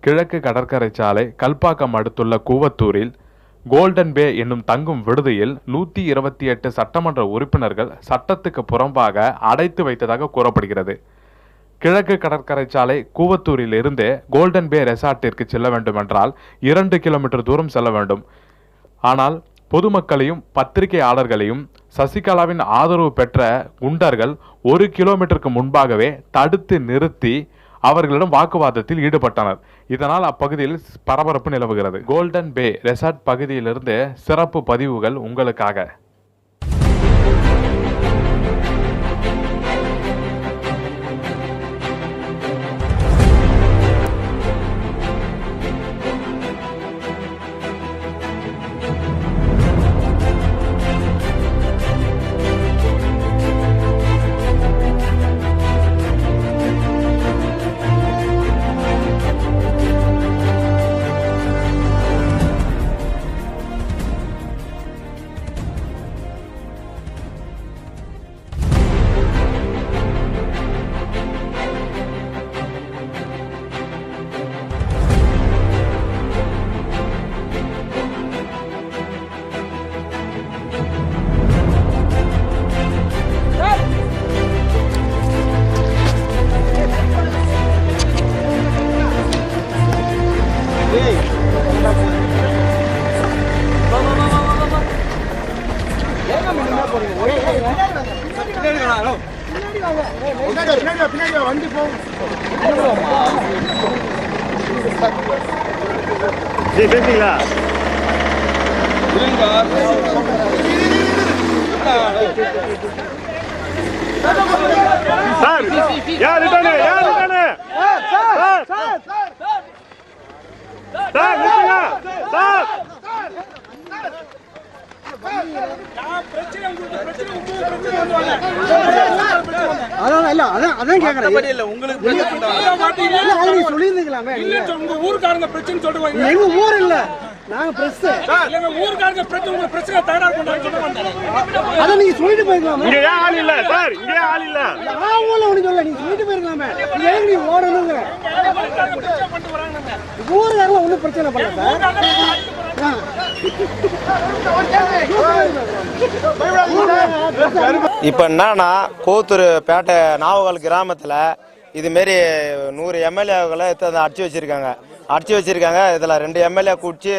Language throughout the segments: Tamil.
கிழக்கு கடற்கரை சாலை கல்பாக்கம் அடுத்துள்ள கூவத்தூரில் கோல்டன் பே என்னும் தங்கும் விடுதியில் 128 சட்டமன்ற உறுப்பினர்கள் சட்டத்துக்கு புறம்பாக அடைத்து வைத்ததாக கூறப்படுகிறது. கிழக்கு கடற்கரை சாலை கூவத்தூரில் இருந்து கோல்டன் பே ரெசார்ட்டிற்கு செல்ல வேண்டும் என்றால் 2 கிலோமீட்டர் தூரம் செல்ல வேண்டும். ஆனால் பொதுமக்களையும் பத்திரிகையாளர்களையும் சசிகலாவின் ஆதரவு பெற்ற குண்டர்கள் 1 கிலோமீட்டருக்கு முன்பாகவே தடுத்து நிறுத்தி அவர்களிடம் வாக்குவாதத்தில் ஈடுபட்டனர். இதனால் அப்பகுதியில் பரபரப்பு நிலவுகிறது. கோல்டன் பே ரெசார்ட் பகுதியிலிருந்து சிறப்பு பதிவுகள் உங்களுக்காக. இப்போ என்னன்னா கோத்தூர் பேட்டை நாவகால் கிராமத்தில் இதுமாரி 100 எம்எல்ஏக்களை அடிச்சு வச்சிருக்காங்க. இதில் 2 எம்எல்ஏ கூடிச்சு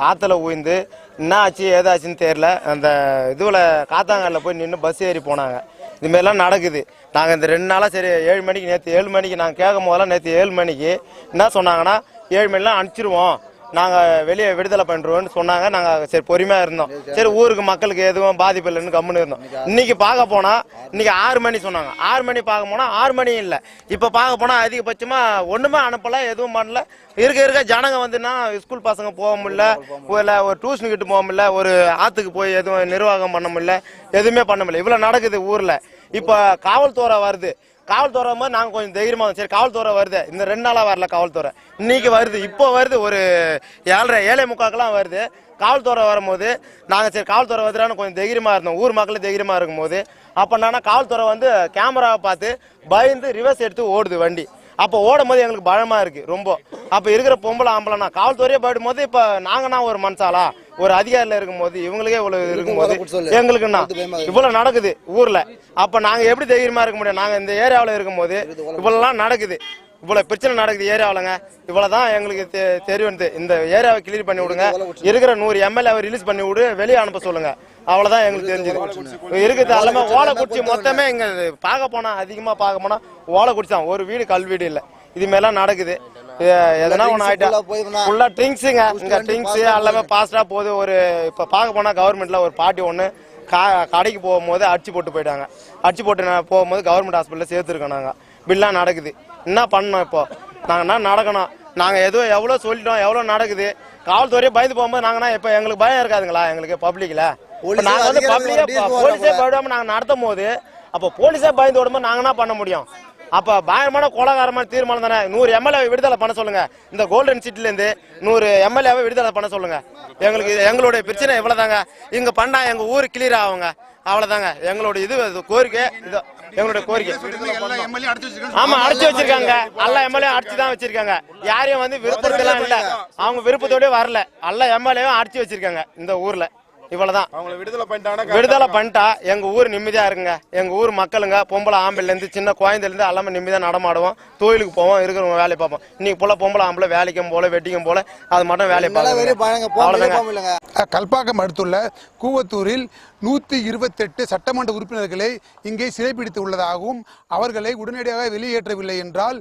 ஆற்றுல ஊய்ந்து என்ன ஆச்சு ஏதாச்சுன்னு தெரியல. அந்த இதுவில் காத்தாங்கல்ல போய் நின்று பஸ் ஏறி போனாங்க. இதுமாரிலாம் நடக்குது. நாங்கள் இந்த 2 நாளாக சரி 7 மணிக்கு நேற்று 7 மணிக்கு நாங்கள் கேட்கும் போதெல்லாம் நேற்று 7 மணிக்கு என்ன சொன்னாங்கன்னா 7 மணிலாம் அனுப்பிச்சிருவோம், நாங்கள் வெளியே விடுதலை பண்ணுறோம்னு சொன்னாங்க. நாங்கள் சரி பொறுமையாக இருந்தோம். சரி ஊருக்கு மக்களுக்கு எதுவும் பாதிப்பு இல்லைன்னு கம்முன்னு இருந்தோம். இன்னைக்கு பார்க்க போனால் இன்னைக்கு 6 மணி சொன்னாங்க. 6 மணி பார்க்க போனால் 6 மணி இல்லை. இப்போ பார்க்க போனால் அதிகபட்சமாக ஒன்றுமே அனுப்பலை, எதுவும் பண்ணல. இருக்க ஜனங்க வந்துன்னா ஸ்கூல் பசங்க போக முடியல, இல்லை ஒரு டியூஷன் கிட்ட போக முடியல, ஒரு ஆற்றுக்கு போய் எதுவும் நிர்வாகம் பண்ண முடியல, எதுவுமே பண்ண முடியல. இவ்வளோ நடக்குது ஊரில். இப்போ காவல்துறை வருது. காவல்துறை மாதிரி நாங்கள் கொஞ்சம் தைரியமாக சரி காவல்துறை வருது. இந்த 2 நாளாக வரல காவல்துறை, இன்னைக்கு வருது. இப்போ வருது ஒரு 7:45 வருது. காவல்துறை வரும்போது நாங்கள் சரி காவல்துறை வருதுன்னு கொஞ்சம் தைரியமாக இருந்தோம். ஊர் மக்களே தைரியமாக இருக்கும்போது அப்போ என்னன்னா காவல்துறை வந்து கேமராவை பார்த்து பயந்து ரிவர்ஸ் எடுத்து ஓடுது வண்டி. அப்போ ஓடும் போது எங்களுக்கு பயமா இருக்கு ரொம்ப. அப்போ இருக்கிற பொம்பளை ஆம்பளைனா காவல்துறையே போயிடும் போது இப்போ நாங்கன்னா ஒரு மனசாலா ஒரு அதிகாரியில் இருக்கும்போது இவங்களுக்கே இவ்வளவு இருக்கும்போது எங்களுக்குன்னா இவ்வளவு நடக்குது ஊர்ல. அப்ப நாங்க எப்படி தைரியமா இருக்க முடியும்? நாங்க இந்த ஏரியாவில் இருக்கும்போது இவ்வளவுலாம் நடக்குது, இவ்வளவு பிரச்சனை நடக்குது ஏரியாவிலங்க. இவ்வளவுதான் எங்களுக்கு தெரியும். இந்த ஏரியாவை கிளியர் பண்ணி விடுங்க, இருக்கிற 100 எம்எல்ஏ ரிலீஸ் பண்ணி விடு, வெளியே அனுப்ப சொல்லுங்க. அவ்வளவுதான் எங்களுக்கு தெரிஞ்சது. இருக்குது எல்லாமே ஓலை குடிச்சு மொத்தமே இங்க பார்க்க போனா அதிகமா பார்க்க போனா ஓலை குடிச்சான். ஒரு வீடு கல் வீடு இல்லை. இது மாதிரிலாம் நடக்குது. எதனா ஒன்று ஆயிட்டா ஃபுல்லா ட்ரிங்க்ஸுங்க. இங்க ட்ரிங்க்ஸ் எல்லாமே பாஸ்டா போகுது. ஒரு இப்ப பார்க்க போனா கவர்மெண்ட்ல ஒரு பார்ட்டி ஒன்று கடைக்கு போகும்போது அடிச்சு போட்டு போயிட்டாங்க. அடிச்சு போட்டு போகும்போது கவர்மெண்ட் ஹாஸ்பிட்டல்ல சேர்த்துருக்கோம். நாங்க பில்லாம் நடக்குது. என்ன பண்ணணும் இப்போ? நாங்க என்ன நடக்கணும்? நாங்க எதுவும் எவ்வளவு சொல்லிட்டோம், எவ்வளவு நடக்குது. காவல்துறையே பயந்து போகும்போது நாங்கன்னா இப்ப எங்களுக்கு பயம் இருக்காதுங்களா? எங்களுக்கு பப்ளிக்ல நாங்க வந்து பப்ளிக்கா போலீஸே பயப்படாம நாங்க நடத்தும் போது அப்ப போலீஸே பயந்து ஓடும்போது நாங்க என்ன பண்ண முடியும்? அப்ப பயங்கரமான கொலகாரமான தீர்மானம் தானே. 100 எம்எல்ஏ விடுதலை பண்ண சொல்லுங்க. இந்த கோல்டன் சிட்டில இருந்து 100 எம்எல்ஏவை விடுதலை பண்ண சொல்லுங்க. எங்களுக்கு எங்களுடைய பிரச்சனை இவ்வளவுதாங்க. இங்க பண்ணா எங்க ஊரு கிளியர் ஆகுங்க. அவ்வளவுதாங்க எங்களுடைய இது கோரிக்கை. இது எங்களுடைய கோரிக்கை. ஆமா, அடைச்சு வச்சிருக்காங்க. எல்லா எம்எல்ஏ அடிச்சு தான் வச்சிருக்காங்க. யாரையும் வந்து விருப்பத்தெல்லாம் இல்ல, அவங்க விருப்பத்தோட வரல. எல்லா எம்எல்ஏவும் அடிச்சு வச்சிருக்காங்க இந்த ஊர்ல. இவ்வளவுதான். விடுதலை பண்ணிட்டா எங்க ஊர் நிம்மதியா இருக்குங்க. எங்க ஊர் மக்களுங்க பொம்பளை ஆம்பளைல இருந்து சின்ன குழந்தைல இருந்து எல்லாமே நிம்மதியா நடமாடுவோம், தொழிலுக்கு போவோம், இருக்கிறவங்க வேலையை பார்ப்போம். இன்னைக்கு போல பொம்பளை ஆம்பளை வேலைக்கும் போல வெட்டிக்கும் போல அது மட்டும் வேலையை பார்ப்பாங்க. கல்பாக்கம் அடுத்துள்ள கூவத்தூரில் 128 சட்டமன்ற உறுப்பினர்களை இங்கே சிறைப்பிடித்து உள்ளதாகவும் அவர்களை உடனடியாக வெளியேற்றவில்லை என்றால்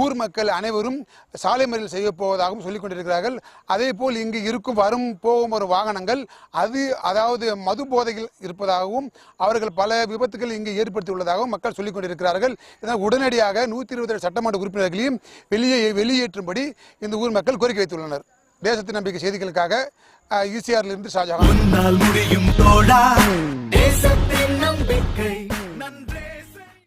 ஊர் மக்கள் அனைவரும் சாலை மறியல் செய்ய போவதாகவும் சொல்லிக் கொண்டிருக்கிறார்கள். அதே போல் இங்கு இருக்கும் போகும் வரும் வாகனங்கள் அதாவது மது போதையில் இருப்பதாகவும் அவர்கள் பல விபத்துகள் இங்கு ஏற்படுத்தி உள்ளதாகவும் மக்கள் சொல்லிக் கொண்டிருக்கிறார்கள். இதனால் உடனடியாக 127 சட்டமன்ற உறுப்பினர்களையும் வெளியேற்றும்படி இந்த ஊர் மக்கள் கோரிக்கை வைத்துள்ளனர். தேசத்தின் நம்பிக்கை செய்திகளுக்காக ஈசிஆரிலிருந்து ஷாஜஹான்.